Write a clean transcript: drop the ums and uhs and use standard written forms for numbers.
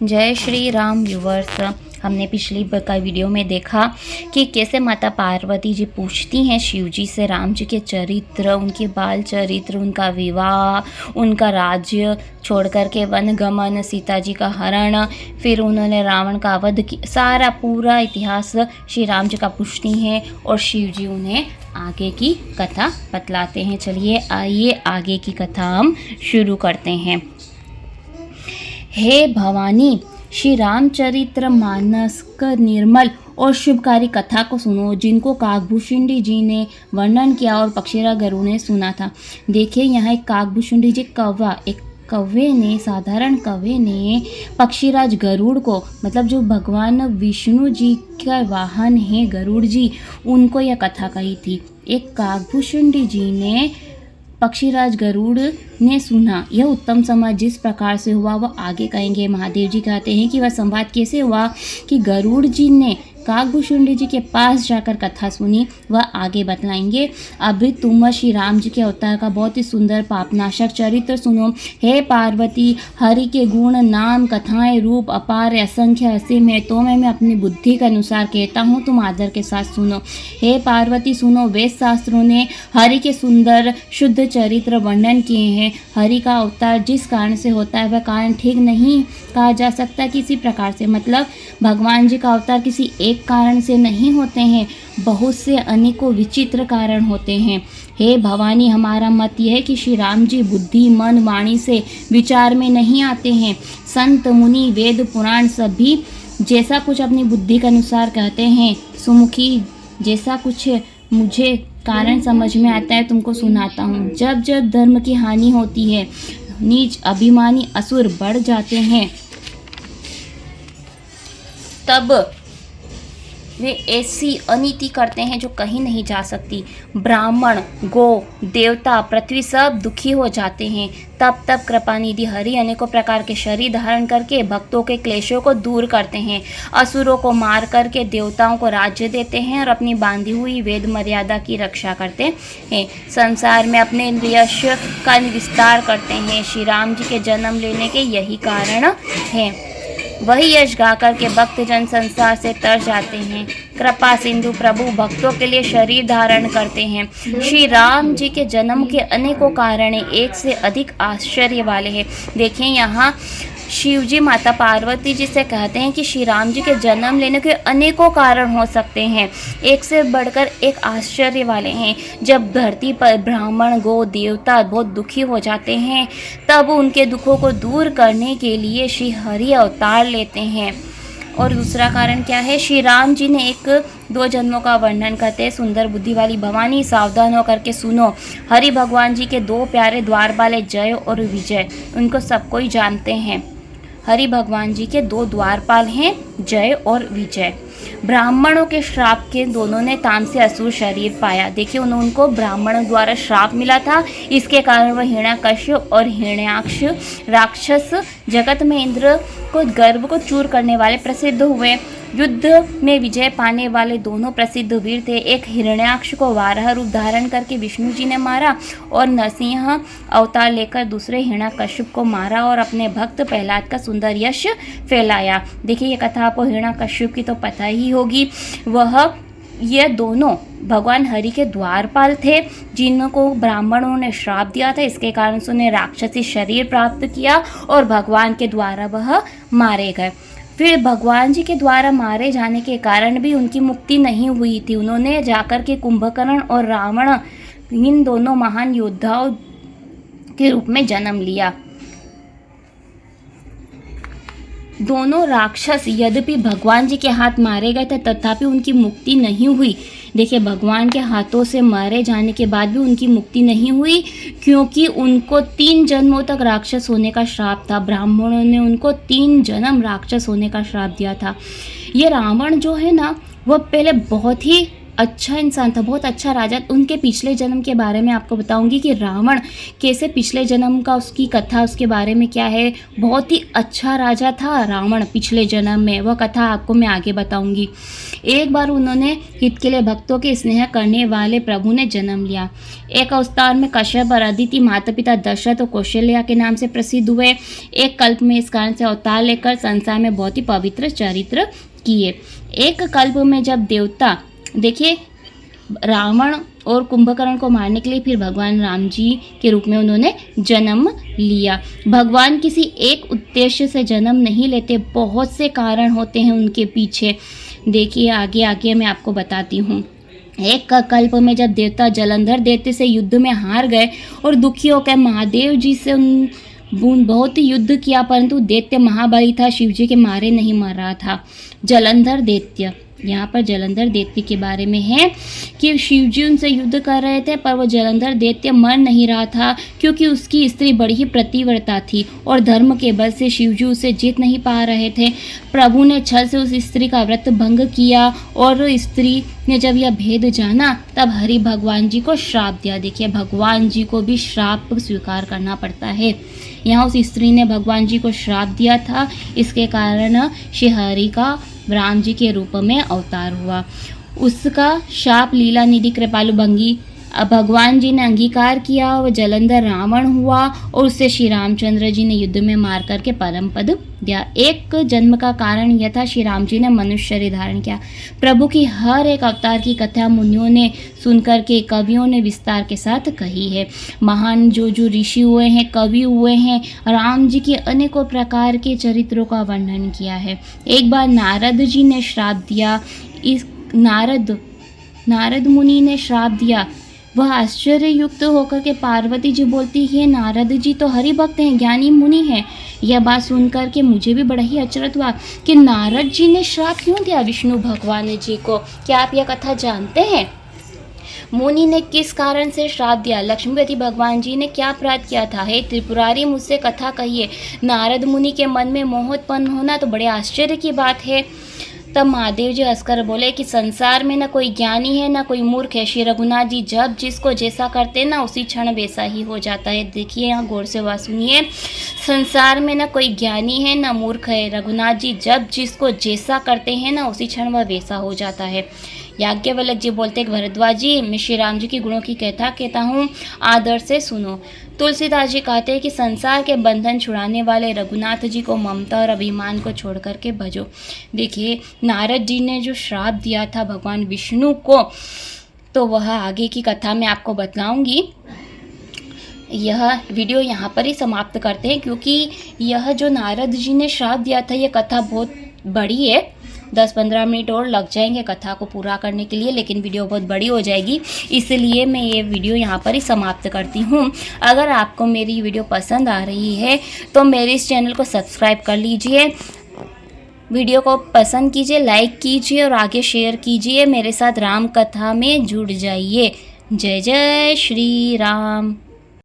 जय श्री राम व्यूवर्स। हमने पिछली का वीडियो में देखा कि कैसे माता पार्वती जी पूछती हैं शिव जी से राम जी के चरित्र, उनके बाल चरित्र, उनका विवाह, उनका राज्य छोड़ कर के वन गमन, सीता जी का हरण, फिर उन्होंने रावण का वध किया, सारा पूरा इतिहास श्री राम जी का पूछती हैं और शिव जी उन्हें आगे की कथा बतलाते हैं। चलिए आइए आगे की कथा हम शुरू करते हैं। हे भवानी, श्री रामचरित्र मानस का निर्मल और शुभकारी कथा को सुनो, जिनको काकभूषुंडी जी ने वर्णन किया और पक्षीराज गरुड़ ने सुना था। देखिए यहाँ एक काकभूषुंडी जी साधारण कौवे ने पक्षीराज गरुड़ को, मतलब जो भगवान विष्णु जी का वाहन है गरुड़ जी, उनको यह कथा कही थी। एक काकभूषुंडी जी ने पक्षीराज गरुड़ ने सुना। यह उत्तम संवाद जिस प्रकार से हुआ वह आगे कहेंगे। महादेव जी कहते हैं कि वह संवाद कैसे हुआ कि गरुड़ जी ने काकभूषुंडी जी के पास जाकर कथा सुनी, वह आगे बतलाएंगे। अभी तुम श्री राम जी के अवतार का बहुत ही सुंदर पापनाशक चरित्र सुनो। हे पार्वती, हरि के गुण, नाम, कथाएं, रूप अपार असंख्य असीम है, तो मैं अपनी बुद्धि के अनुसार कहता हूँ, तुम आदर के साथ सुनो। हे पार्वती सुनो, वेद शास्त्रों ने हरि के सुंदर शुद्ध चरित्र वर्णन किए हैं। हरि का अवतार जिस कारण से होता है वह कारण ठीक नहीं कहा जा सकता किसी प्रकार से, मतलब भगवान जी का अवतार किसी एक कारण से नहीं होते हैं, बहुत से अनेकों विचित्र कारण होते हैं। हे भवानी, हमारा मत यह है कि श्री राम जी बुद्धि, मन, वाणी से विचार में नहीं आते हैं। संत, मुनि, वेद, पुराण सभी जैसा कुछ अपनी बुद्धि के अनुसार कहते हैं। सुमुखी, जैसा कुछ मुझे कारण समझ में आता है तुमको सुनाता हूँ। जब जब धर्म की हानि होती है, नीच अभिमानी असुर बढ़ जाते हैं, तब वे ऐसी अनीति करते हैं जो कहीं नहीं जा सकती। ब्राह्मण, गो, देवता, पृथ्वी सब दुखी हो जाते हैं। तब तब कृपानिधि हरि अनेकों प्रकार के शरीर धारण करके भक्तों के क्लेशों को दूर करते हैं। असुरों को मार करके देवताओं को राज्य देते हैं और अपनी बांधी हुई वेद मर्यादा की रक्षा करते हैं। संसार में अपने यश का विस्तार करते हैं। श्री राम जी के जन्म लेने के यही कारण है। वही यश गा करके भक्तजन संसार से तर जाते हैं। कृपा सिंधु प्रभु भक्तों के लिए शरीर धारण करते हैं। श्री राम जी के जन्म के अनेकों कारण एक से अधिक आश्चर्य वाले हैं। देखें यहाँ शिव जी माता पार्वती जी से कहते हैं कि श्री राम जी के जन्म लेने के अनेकों कारण हो सकते हैं, एक से बढ़कर एक आश्चर्य वाले हैं। जब धरती पर ब्राह्मण, गो, देवता बहुत दुखी हो जाते हैं, तब उनके दुखों को दूर करने के लिए श्री हरि अवतार लेते हैं। और दूसरा कारण क्या है? श्री राम जी ने एक दो जन्मों का वर्णन करते हैं। सुंदर बुद्धि वाली भवानी, सावधान होकर के सुनो। हरि भगवान जी के दो प्यारे द्वारपाल जय और विजय, उनको सब कोई जानते हैं। हरि भगवान जी के दो द्वारपाल हैं, जय और विजय। ब्राह्मणों के श्राप के दोनों ने तामसी असुर शरीर पाया। देखिए उनको ब्राह्मणों द्वारा श्राप मिला था, इसके कारण वह हिरण्यकश्यप और हिरण्याक्ष राक्षस जगत में इंद्र को गर्व को चूर करने वाले प्रसिद्ध हुए। युद्ध में विजय पाने वाले दोनों प्रसिद्ध वीर थे। एक हिरण्याक्ष को वाराह रूप धारण करके विष्णु जी ने मारा और नरसिंह अवतार लेकर दूसरे हिरण्याकश्यप को मारा और अपने भक्त प्रहलाद का सुंदर यश फैलाया। देखिए ये कथा आपको हिरण्याकश्यप की तो पता ही होगी। ये दोनों भगवान हरि के द्वारपाल थे, जिनको ब्राह्मणों ने श्राप दिया था। इसके कारण से उन्हें राक्षसी शरीर प्राप्त किया और भगवान के द्वारा वह मारे गए। फिर भगवान जी के द्वारा मारे जाने के कारण भी उनकी मुक्ति नहीं हुई थी। उन्होंने जाकर के कुंभकर्ण और रावण, इन दोनों महान योद्धाओं के रूप में जन्म लिया। दोनों राक्षस यद्यपि भगवान जी के हाथ मारे गए थे, तथापि उनकी मुक्ति नहीं हुई। देखिए भगवान के हाथों से मारे जाने के बाद भी उनकी मुक्ति नहीं हुई, क्योंकि उनको 3 जन्मों तक राक्षस होने का श्राप था। ब्राह्मणों ने उनको 3 जन्म राक्षस होने का श्राप दिया था। ये रावण जो है ना, वह पहले बहुत ही अच्छा इंसान था, बहुत अच्छा राजा। उनके पिछले जन्म के बारे में आपको बताऊंगी कि रावण कैसे पिछले जन्म का, उसकी कथा, उसके बारे में क्या है। बहुत ही अच्छा राजा था रावण पिछले जन्म में, वह कथा आपको मैं आगे बताऊंगी। एक बार उन्होंने हित के लिए भक्तों के स्नेह करने वाले प्रभु ने जन्म लिया। एक अवतार में कश्यप और अदिति माता पिता दशरथ और कौशल्या के नाम से प्रसिद्ध हुए। एक कल्प में इस कारण से अवतार लेकर संसार में बहुत ही पवित्र चरित्र किए। एक कल्प में जब देवता, देखिए, रावण और कुंभकर्ण को मारने के लिए फिर भगवान राम जी के रूप में उन्होंने जन्म लिया। भगवान किसी एक उद्देश्य से जन्म नहीं लेते, बहुत से कारण होते हैं उनके पीछे। देखिए आगे आगे मैं आपको बताती हूँ। एक कल्प में जब देवता जलंधर दैत्य से युद्ध में हार गए और दुखी होकर महादेव जी से बहुत ही युद्ध किया, परंतु दैत्य महाबली था, शिव जी के मारे नहीं मर रहा था। जलंधर दैत्य, यहाँ पर जलंधर दैत्य के बारे में है कि शिव जी उनसे युद्ध कर रहे थे, पर वो जलंधर दैत्य मर नहीं रहा था क्योंकि उसकी स्त्री बड़ी ही प्रतिव्रता थी और धर्म के बल से शिव जी उसे जीत नहीं पा रहे थे। प्रभु ने छल से उस स्त्री का व्रत भंग किया और स्त्री ने जब यह भेद जाना तब हरि भगवान जी को श्राप दिया। देखिए भगवान जी को भी श्राप स्वीकार करना पड़ता है। यहाँ उस स्त्री ने भगवान जी को श्राप दिया था, इसके कारण श्री हरि का राम जी के रूप में अवतार हुआ। उसका शाप लीला निधि कृपालु भंगी भगवान जी ने अंगीकार किया, वह जलंधर रावण हुआ और उससे श्री रामचंद्र जी ने युद्ध में मार करके परम पद दिया। एक जन्म का कारण यह था, श्री राम जी ने मनुष्य शरीर धारण किया। प्रभु की हर एक अवतार की कथा मुनियों ने सुनकर के, कवियों ने विस्तार के साथ कही है। महान जो ऋषि हुए हैं, कवि हुए हैं, राम जी के अनेकों प्रकार के चरित्रों का वर्णन किया है। एक बार नारद जी ने श्राप दिया, इस नारद मुनि ने श्राप दिया। वह आश्चर्य युक्त होकर के पार्वती जी बोलती है, नारद जी तो हरि भक्त हैं, ज्ञानी मुनि हैं। यह बात सुनकर के मुझे भी बड़ा ही अचरज हुआ कि नारद जी ने श्राप क्यों दिया विष्णु भगवान जी को। क्या आप यह कथा जानते हैं? मुनि ने किस कारण से श्राप दिया? लक्ष्मीपति भगवान जी ने क्या अपराध किया था? हे त्रिपुरारी, मुझसे कथा कहिए। नारद मुनि के मन में मोह उत्पन्न होना तो बड़े आश्चर्य की बात है। तब महादेव जी हंसकर बोले कि संसार में न कोई ज्ञानी है न कोई मूर्ख है। श्री रघुनाथ जी जब जिसको जैसा करते ना उसी क्षण वैसा ही हो जाता है। देखिए यहाँ गौर से बात सुनिए, संसार में न कोई ज्ञानी है न मूर्ख है। रघुनाथ जी जब जिसको जैसा करते हैं ना उसी क्षण वह वैसा हो जाता है। याज्ञवल्क्य जी बोलते हैं, भरद्वाज जी मैं श्री राम जी की गुणों की कथा कहता हूँ, आदर से सुनो। तुलसीदास जी कहते हैं कि संसार के बंधन छुड़ाने वाले रघुनाथ जी को ममता और अभिमान को छोड़ करके भजो। देखिए नारद जी ने जो श्राप दिया था भगवान विष्णु को, तो वह आगे की कथा में आपको बतलाऊंगी। यह वीडियो यहाँ पर ही समाप्त करते हैं क्योंकि यह जो नारद जी ने श्राप दिया था, यह कथा बहुत बड़ी है। 10-15 मिनट और लग जाएंगे कथा को पूरा करने के लिए, लेकिन वीडियो बहुत बड़ी हो जाएगी, इसलिए मैं ये वीडियो यहाँ पर ही समाप्त करती हूँ। अगर आपको मेरी वीडियो पसंद आ रही है तो मेरे इस चैनल को सब्सक्राइब कर लीजिए, वीडियो को पसंद कीजिए, लाइक कीजिए और आगे शेयर कीजिए। मेरे साथ राम कथा में जुड़ जाइए। जय जय श्री राम।